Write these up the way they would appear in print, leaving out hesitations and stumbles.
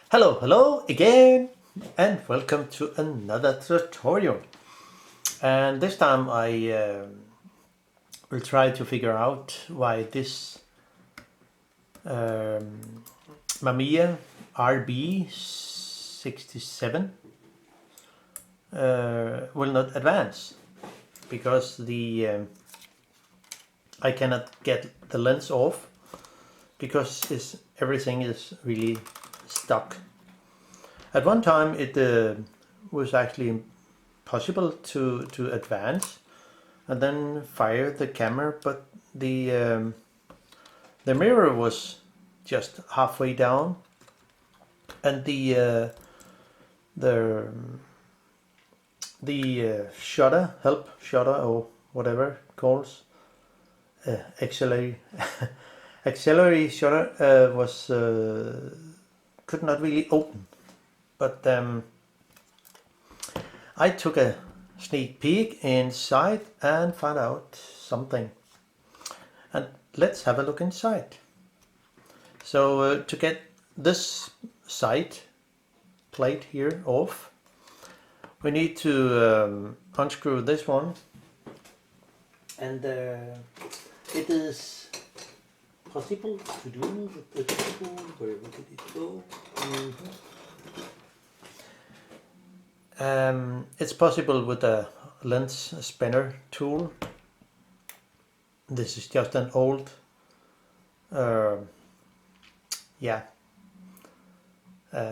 Hello again, and welcome to another tutorial. And this time I will try to figure out why this Mamiya RB67 will not advance, because I cannot get the lens off because everything is really stuck. At one time it was actually possible to advance and then fire the camera, but the mirror was just halfway down, and the shutter, help shutter or whatever it calls, auxiliary auxiliary shutter was could not really open. But I took a sneak peek inside and found out something. And let's have a look inside. So to get this side plate here off, we need to unscrew this one. And it is possible to do with the tool. Where did it go? It's possible with a lens spinner tool. This is just an old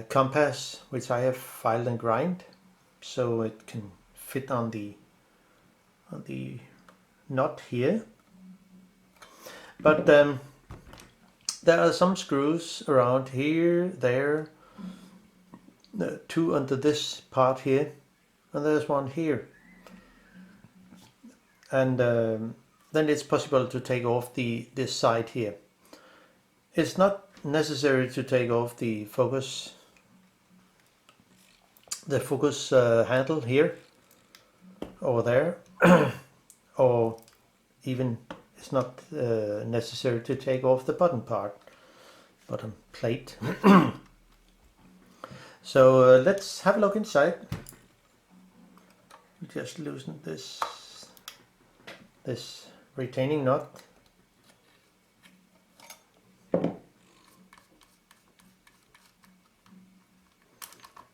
compass which I have filed and grind so it can fit on the knot here. But there are some screws around here, there, two under this part here, and there's one here. And then it's possible to take off this side here. It's not necessary to take off the focus handle here or there, or even it's not necessary to take off the bottom plate. So let's have a look inside. Just loosen this retaining knot.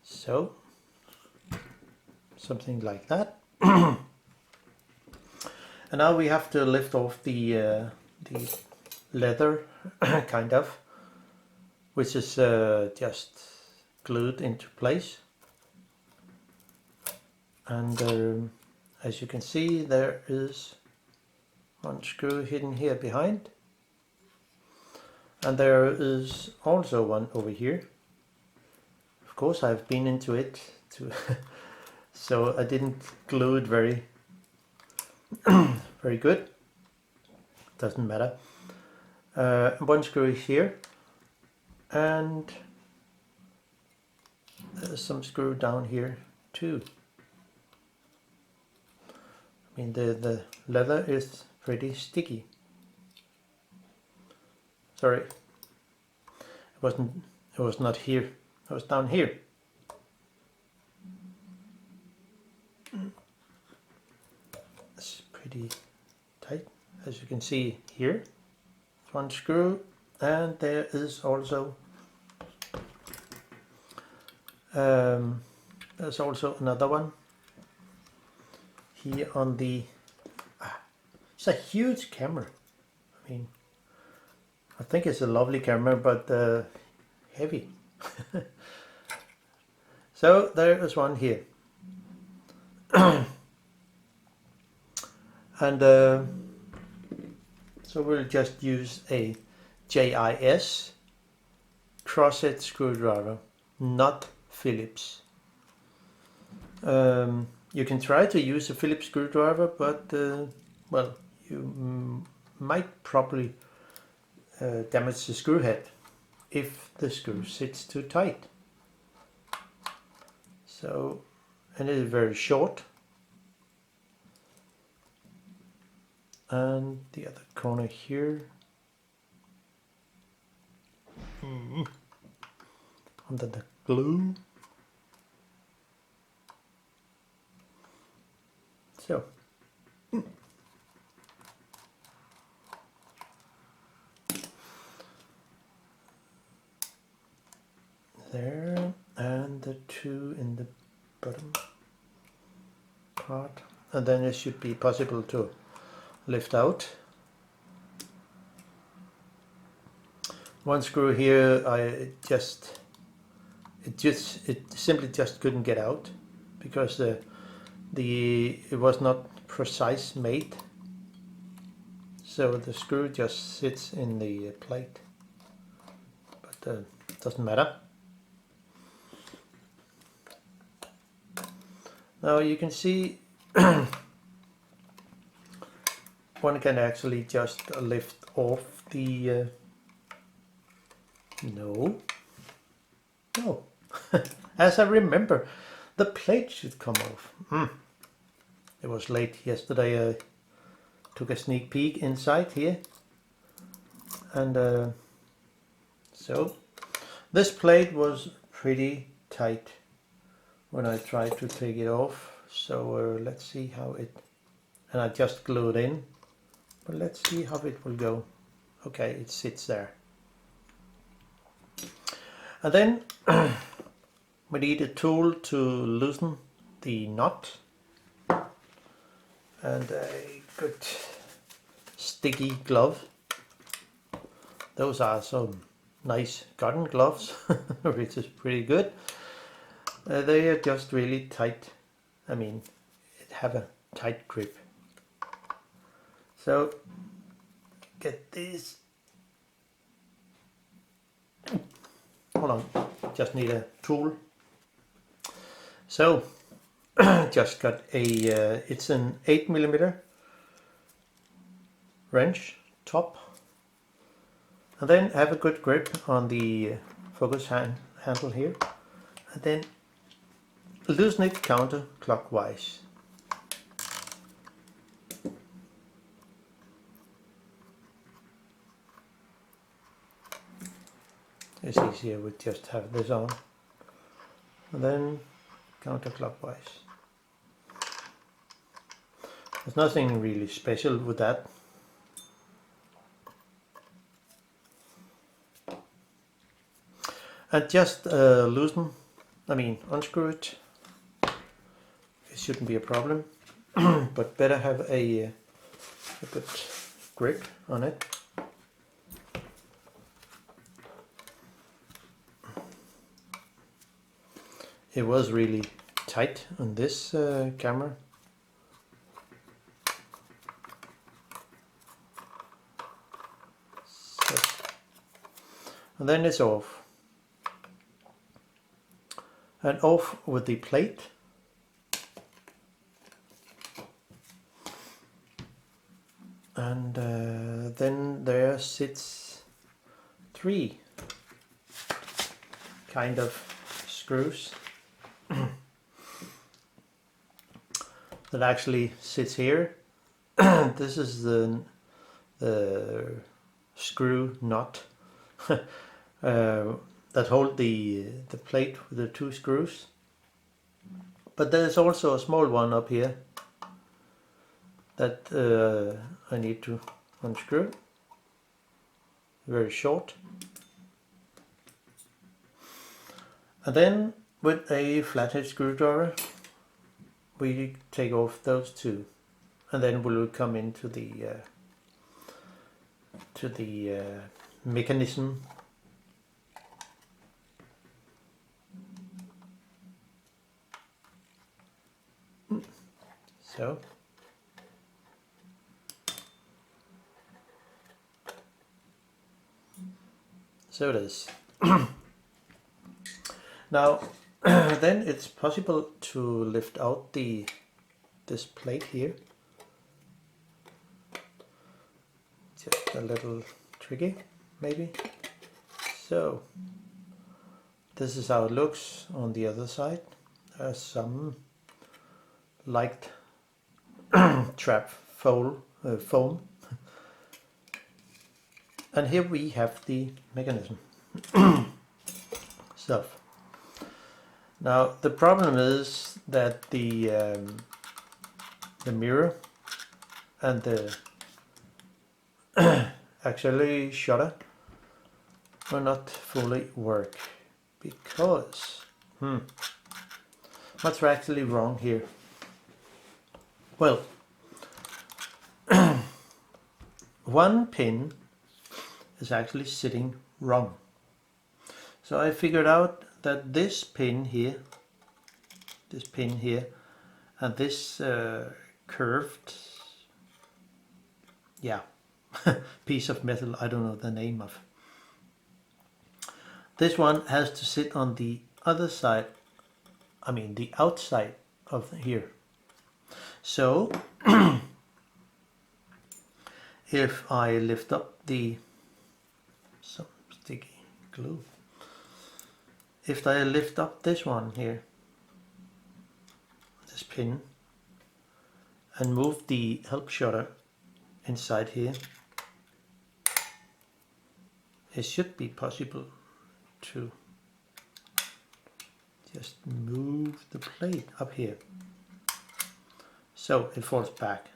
So something like that. And now we have to lift off the leather kind of, which is just glued into place. And as you can see, there is one screw hidden here behind, and there is also one over here. Of course I've been into it too so I didn't glue it very good. Doesn't matter. One screw here, and there's some screw down here too. I mean, the leather is pretty sticky. Sorry, it was not here, it was down here. It's pretty tight, as you can see here. One screw, and there is also there's also another one here on the it's a huge camera. I mean, I think it's a lovely camera, but heavy. So there is one here. And so we'll just use a JIS crosshead screwdriver, not Phillips. You can try to use a Phillips screwdriver, but well, you might probably damage the screw head if the screw sits too tight. So, and it is very short. And the other corner here, under the glue. So there, and the two in the bottom part, and then it should be possible to lift out. One screw here, it simply just couldn't get out because it was not precise made, so the screw just sits in the plate, but it doesn't matter. Now you can see one can actually just lift off the no, as I remember, the plate should come off. It was late yesterday. I took a sneak peek inside here, and so this plate was pretty tight when I tried to take it off. So let's see how it, and I just glued in, but let's see how it will go. Okay, it sits there. And then we need a tool to loosen the knot, and a good sticky glove. Those are some nice cotton gloves, which is pretty good. They are just really tight. I mean, it have a tight grip. So get this. Hold on, just need a tool. So just got a it's an 8mm wrench top, and then have a good grip on the focus handle here, and then loosen it counterclockwise. It's easier with just have this on, and then counterclockwise. There's nothing really special with that. And just unscrew it. It shouldn't be a problem, but better have a good grip on it. It was really tight on this camera. So, and then it's off. And off with the plate. And then there sits 3 kind of screws that actually sits here. This is the screw nut that hold the plate with the 2 screws. But there's also a small one up here that I need to unscrew. Very short. And then with a flathead screwdriver we take off those 2, and then we'll come into the mechanism. So it is. Now then it's possible to lift out this plate here. Just a little tricky maybe. So this is how it looks on the other side. There's some light trap foam. And here we have the mechanism. So Now the problem is that the mirror and the actually shutter will not fully work because what's actually wrong here? Well, one pin is actually sitting wrong. So I figured out that this pin here, and this curved, piece of metal, I don't know the name of. This one has to sit on the other side, I mean the outside of here. So if I lift up some sticky glue, if I lift up this one here, this pin, and move the help shutter inside here, it should be possible to just move the plate up here so it falls back.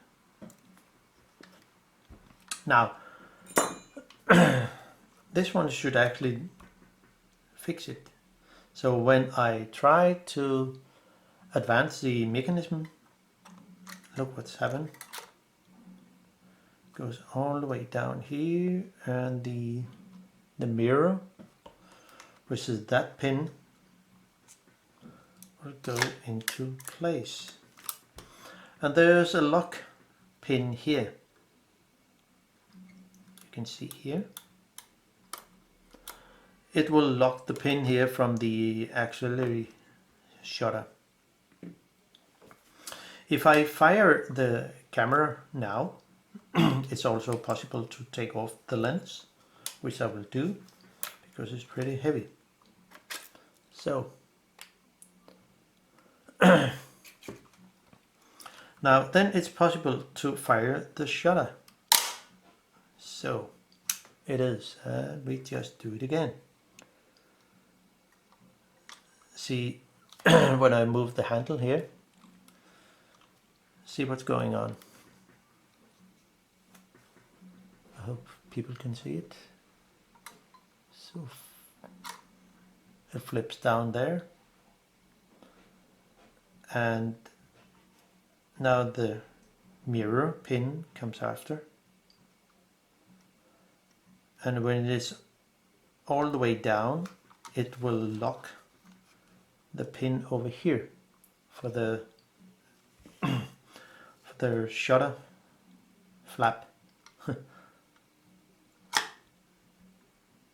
Now this one should actually fix it. So when I try to advance the mechanism, look what's happened. It goes all the way down here, and the mirror, which is that pin, will go into place. And there's a lock pin here. You can see here. It will lock the pin here from the auxiliary shutter. If I fire the camera now, it's also possible to take off the lens, which I will do because it's pretty heavy. So now then it's possible to fire the shutter. So it is, we just do it again. See, when I move the handle here, see what's going on. I hope people can see it. So it flips down there, and now the mirror pin comes after, and when it is all the way down, it will lock the pin over here for the shutter flap.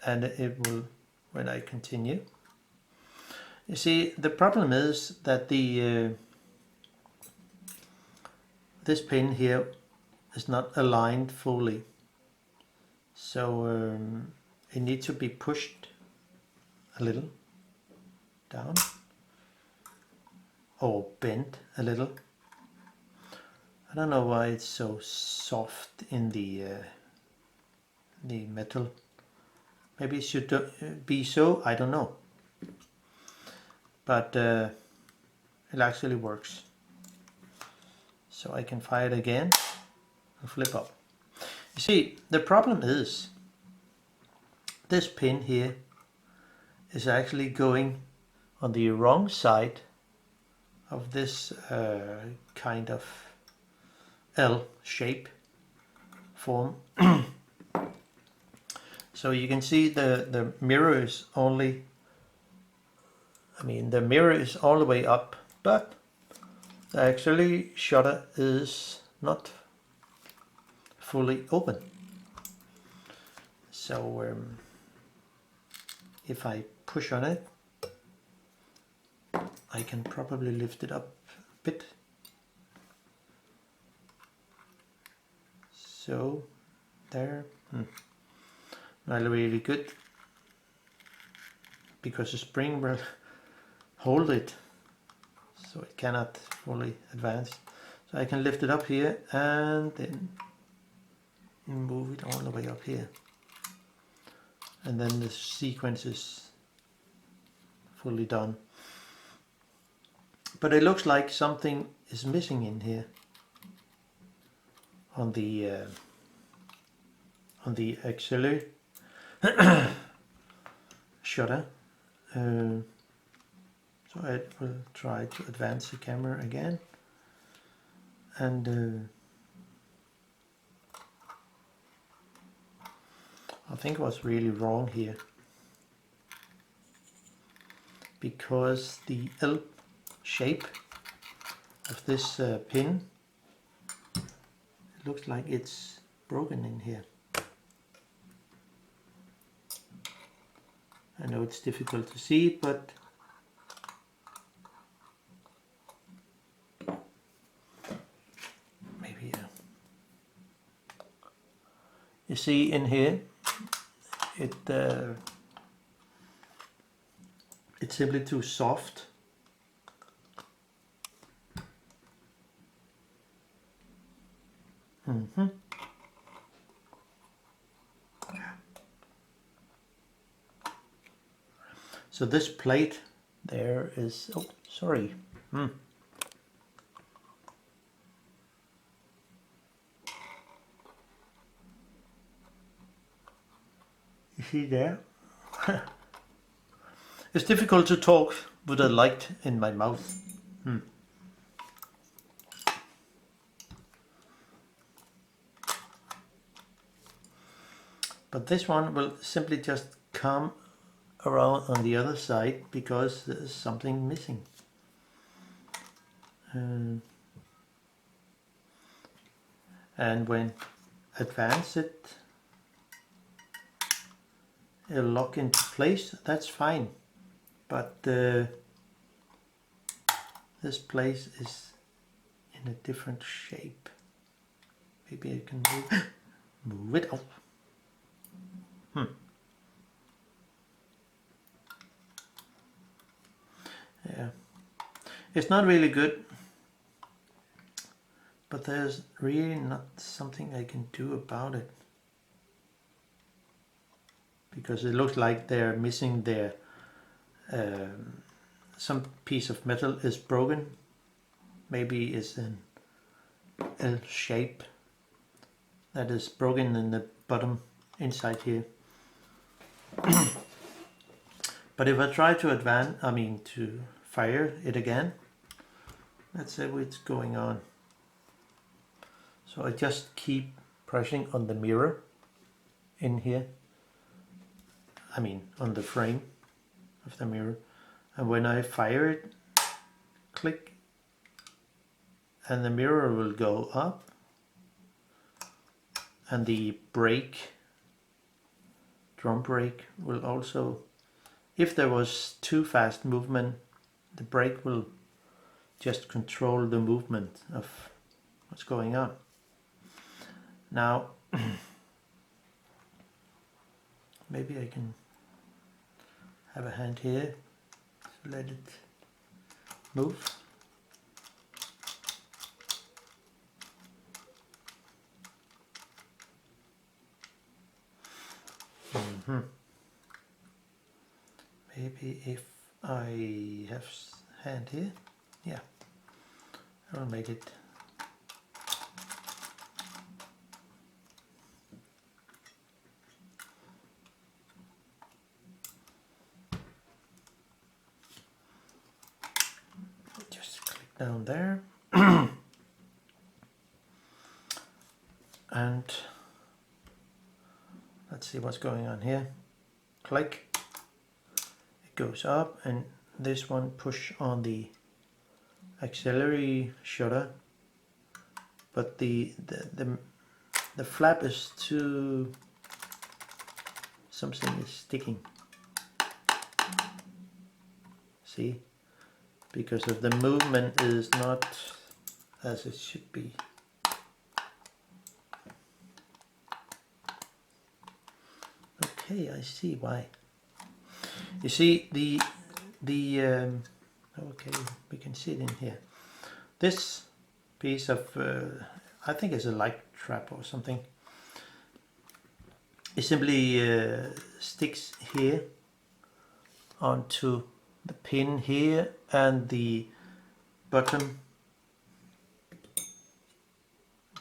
And it will, when I continue, you see the problem is that the this pin here is not aligned fully, so it needs to be pushed a little down or bent a little. I don't know why it's so soft in the metal. Maybe it should be so, I don't know. But it actually works. So I can fire it again and flip up. You see, the problem is this pin here is actually going on the wrong side of this kind of L shape form. So you can see the mirror is only, the mirror is all the way up, but the actually shutter is not fully open. So if I push on it, I can probably lift it up a bit. So there, not really good, because the spring will hold it, so it cannot fully advance. So I can lift it up here and then move it all the way up here, and then the sequence is fully done. but it looks like something is missing in here on the auxiliary shutter. So I will try to advance the camera again, and I think what's really wrong here, because the L shape of this pin, it looks like it's broken in here. I know it's difficult to see, but maybe you see in here, it's simply too soft. So this plate there is, oh sorry, you see there? It's difficult to talk with a light in my mouth. But this one will simply just come around on the other side because there's something missing. And when advance it, it'll lock into place. That's fine, but this place is in a different shape. Maybe I can move it out. Yeah, it's not really good, but there's really not something I can do about it, because it looks like they're missing their some piece of metal is broken. Maybe it's an L shape that is broken in the bottom inside here. But if I try to to fire it again, let's see what's going on. So I just keep pressing on the mirror in here, on the frame of the mirror, and when I fire it, click, and the mirror will go up, and the brake, drum brake, will also, if there was too fast movement, the brake will just control the movement of what's going on. Now maybe I can have a hand here to let it move. Maybe if I have hand here, yeah, I'll make it. Just click down there. And let's see what's going on here. Click. Goes up, and this one push on the auxiliary shutter, but the flap is too, something is sticking, see, because of the movement is not as it should be. Okay, I see why. You see okay, we can see it in here. This piece of, I think it's a light trap or something. It simply sticks here onto the pin here, and the bottom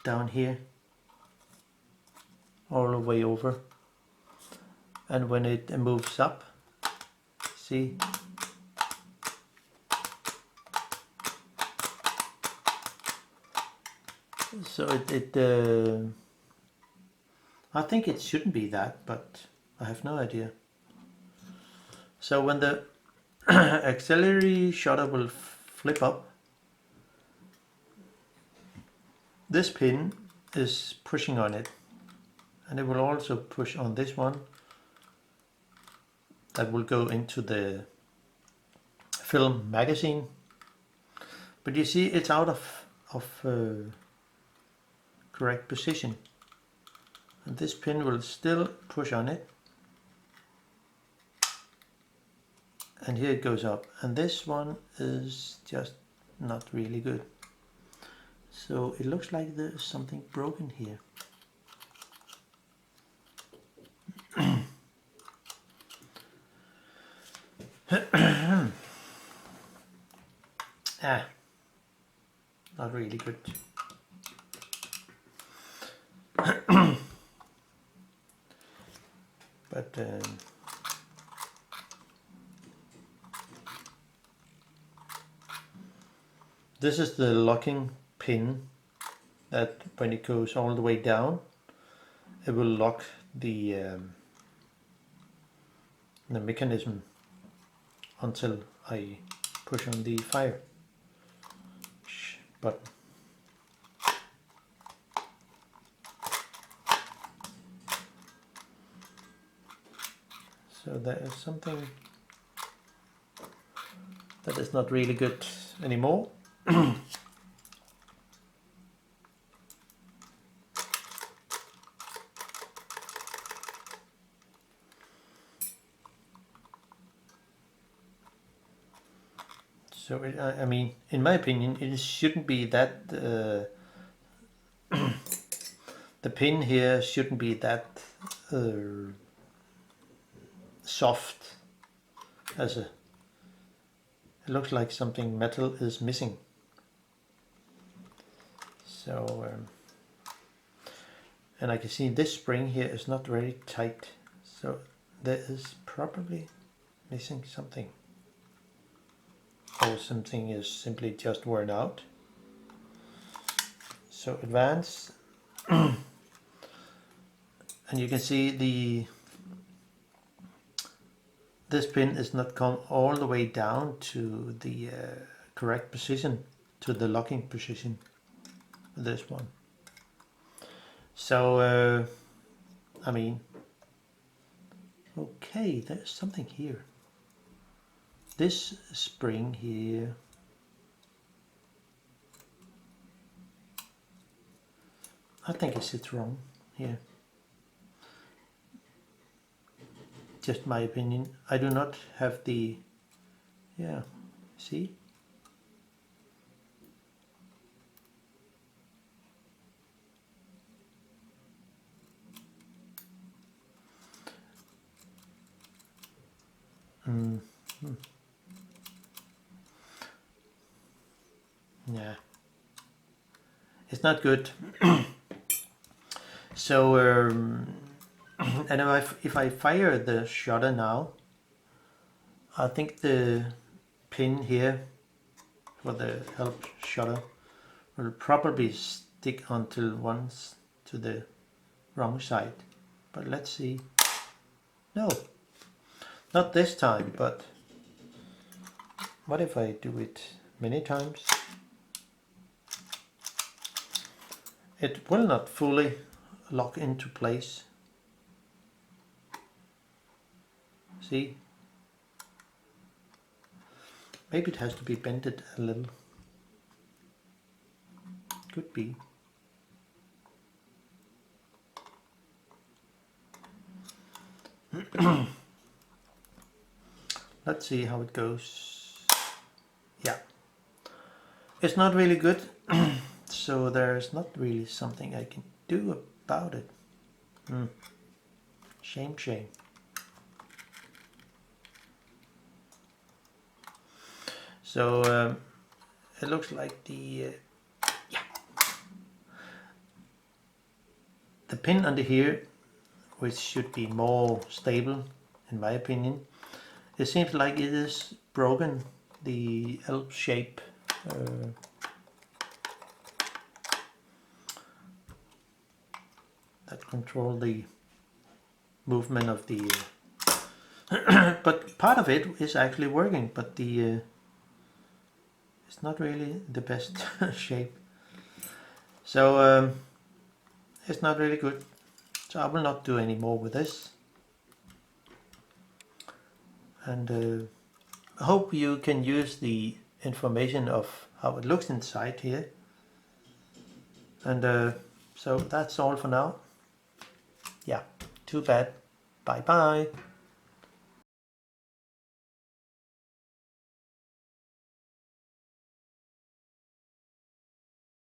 down here all the way over, and when it moves up, see, so I think it shouldn't be that, but I have no idea. So when the auxiliary shutter will flip up, this pin is pushing on it, and it will also push on this one that will go into the film magazine. But you see, it's out of correct position, and this pin will still push on it, and here it goes up, and this one is just not really good. So it looks like there's something broken here. Not really good. But this is the locking pin that when it goes all the way down, it will lock the mechanism until I push on the fire button. So there is something that is not really good anymore. So I mean, in my opinion, it shouldn't be that the pin here shouldn't be that soft, as it looks like something metal is missing. So and I can see this spring here is not very tight, so there is probably missing something, or something is simply just worn out. So advance, and you can see this pin is not come all the way down to the correct position, to the locking position, this one. So I mean, okay, there's something here. This spring here, I think it sits wrong here. Just my opinion. I do not have the, yeah, see? Yeah, it's not good. So and if I fire the shutter now, I think the pin here for the help shutter will probably stick until once to the wrong side. But let's see. No, not this time, but what if I do it many times? It will not fully lock into place. See? Maybe it has to be bended a little. Could be. Let's see how it goes. Yeah. It's not really good. So there's not really something I can do about it. Shame, shame. So it looks like the pin under here, which should be more stable in my opinion, it seems like it is broken, the L shape. That control the movement of the but part of it is actually working, but the it's not really the best shape, so it's not really good, so I will not do any more with this. And I hope you can use the information of how it looks inside here, and so that's all for now. Yeah, too bad. Bye bye.